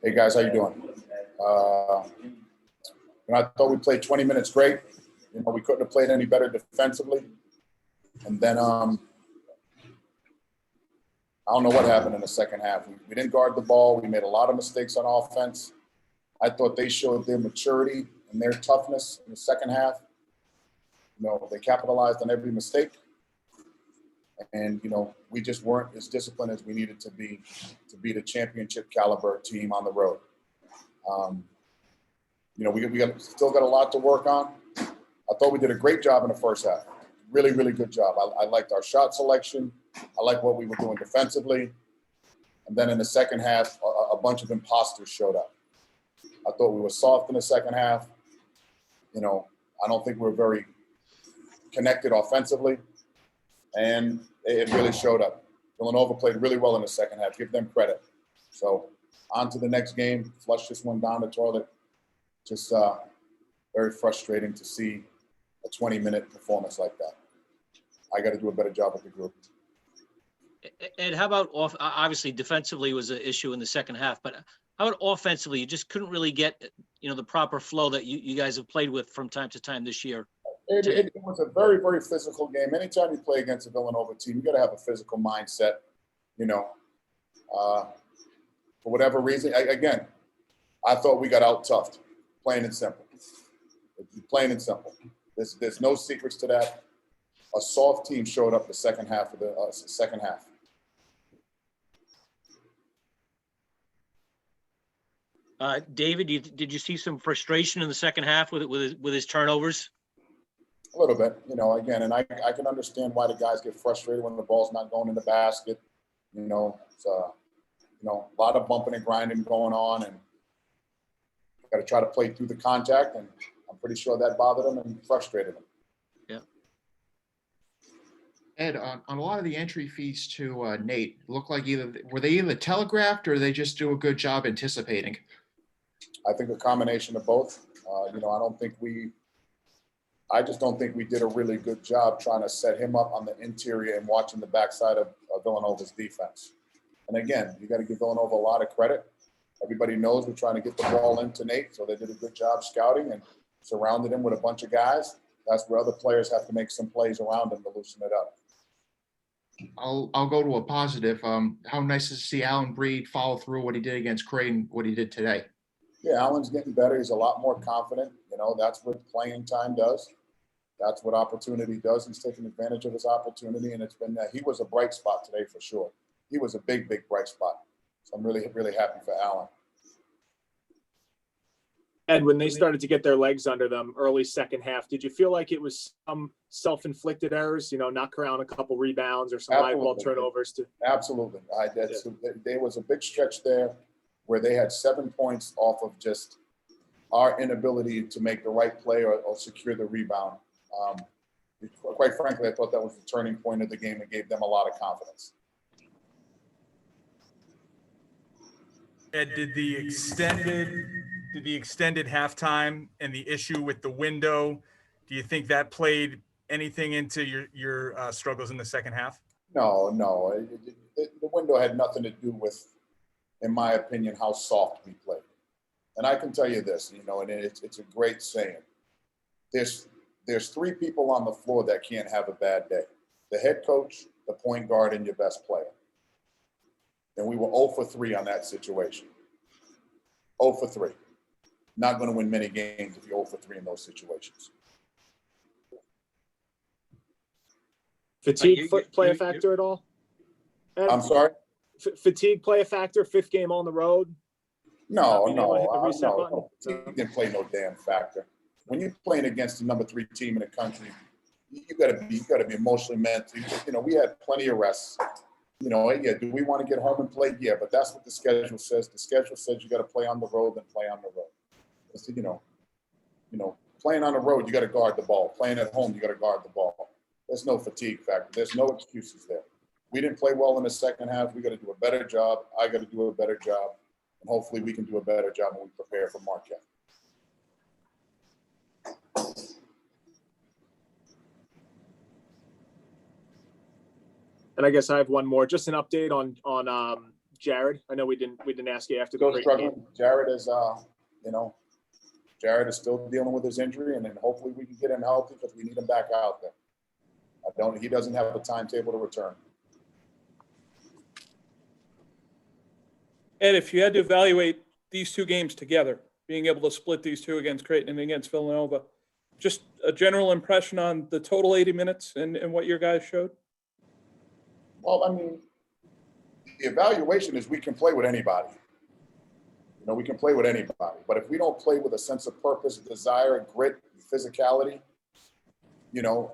Hey guys, how you doing? I thought we played 20 minutes great. We couldn't have played any better defensively. And then I don't know what happened in the second half. We didn't guard the ball. We made a lot of mistakes on offense. I thought they showed their maturity and their toughness in the second half. They capitalized on every mistake. And, we just weren't as disciplined as we needed to be the championship caliber team on the road. We still got a lot to work on. I thought we did a great job in the first half. Really, really good job. I liked our shot selection. I liked what we were doing defensively. And then in the second half, a bunch of imposters showed up. I thought we were soft in the second half. I don't think we were very connected offensively. And it really showed up. Villanova played really well in the second half. Give them credit. So on to the next game. Flush this one down the toilet. Just very frustrating to see a 20-minute performance like that. I got to do a better job with the group. And how about obviously defensively was an issue in the second half, but how about offensively? You just couldn't really get, the proper flow that you guys have played with from time to time this year. It was a very, very physical game. Anytime you play against a Villanova team, you got to have a physical mindset, for whatever reason. I thought we got out-toughed, plain and simple. Plain and simple. There's no secrets to that. A soft team showed up the second half of the second half. David, did you see some frustration in the second half with his turnovers? A little bit, and I can understand why the guys get frustrated when the ball's not going in the basket. It's a lot of bumping and grinding going on, and got to try to play through the contact, and I'm pretty sure that bothered them and frustrated them. Yeah. Ed, on a lot of the entry fees to Nate, looked like were they either telegraphed or they just do a good job anticipating? I think a combination of both. I just don't think we did a really good job trying to set him up on the interior and watching the backside of Villanova's defense. And again, you got to give Villanova a lot of credit. Everybody knows we're trying to get the ball into Nate, so they did a good job scouting and surrounded him with a bunch of guys. That's where other players have to make some plays around him to loosen it up. I'll go to a positive. How nice to see Alan Breed follow through what he did against Creighton, what he did today. Yeah, Alan's getting better. He's a lot more confident. That's what playing time does. That's what opportunity does. He's taking advantage of his opportunity, and it's been that he was a bright spot today for sure. He was a big, big bright spot. So I'm really, really happy for Alan. And when they started to get their legs under them early second half, did you feel like it was some self-inflicted errors, knock around a couple rebounds or some live ball turnovers? Absolutely. There was a big stretch there where they had 7 points off of just our inability to make the right play or secure the rebound. Quite frankly, I thought that was the turning point of the game and gave them a lot of confidence. Ed, did the extended halftime and the issue with the window, do you think that played anything into your struggles in the second half? No. The window had nothing to do with, in my opinion, how soft we played. And I can tell you this, and it's a great saying. There's 3 people on the floor that can't have a bad day: the head coach, the point guard, and your best player. And we were 0 for 3 on that situation. 0 for 3. Not going to win many games if you're 0 for 3 in those situations. Fatigue play a factor at all? Ed? I'm sorry? Fatigue play a factor? 5th game on the road? No. Fatigue didn't play no damn factor. When you're playing against the number 3 team in the country, you got to be emotionally mentally. We had plenty of rests. Do we want to get home and play? Yeah, but that's what the schedule says. The schedule says you got to play on the road, then play on the road. Playing on the road, you got to guard the ball. Playing at home, you got to guard the ball. There's no fatigue factor. There's no excuses there. We didn't play well in the second half. We got to do a better job. I got to do a better job, and hopefully we can do a better job when we prepare for Marquette. And I guess I have one more, just an update on Jared? I know we didn't ask you after the Still Creighton game. struggling. Jared is, you know, Jared is still dealing with his injury, and then hopefully we can get him healthy because we need him back out there. He doesn't have a timetable to return. Ed, if you had to evaluate these two games together, being able to split these two against Creighton and against Villanova, just a general impression on the total 80 minutes and what your guys showed? Well, I mean, the evaluation is we can play with anybody. You know, we can play with anybody. But if we don't play with a sense of purpose, desire, grit, physicality, you know,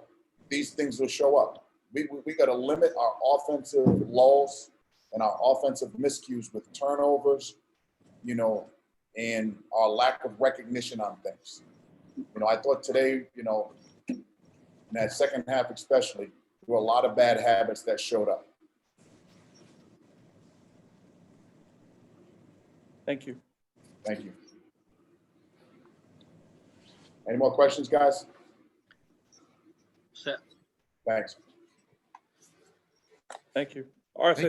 these things will show up. We got to limit our offensive lulls and our offensive miscues with turnovers, you know, and our lack of recognition on things. You know, I thought today, you know, in that second half especially, there were a lot of bad habits that showed up. Thank you. Thank you. Any more questions, guys? Set. Thanks. Thank you. RSA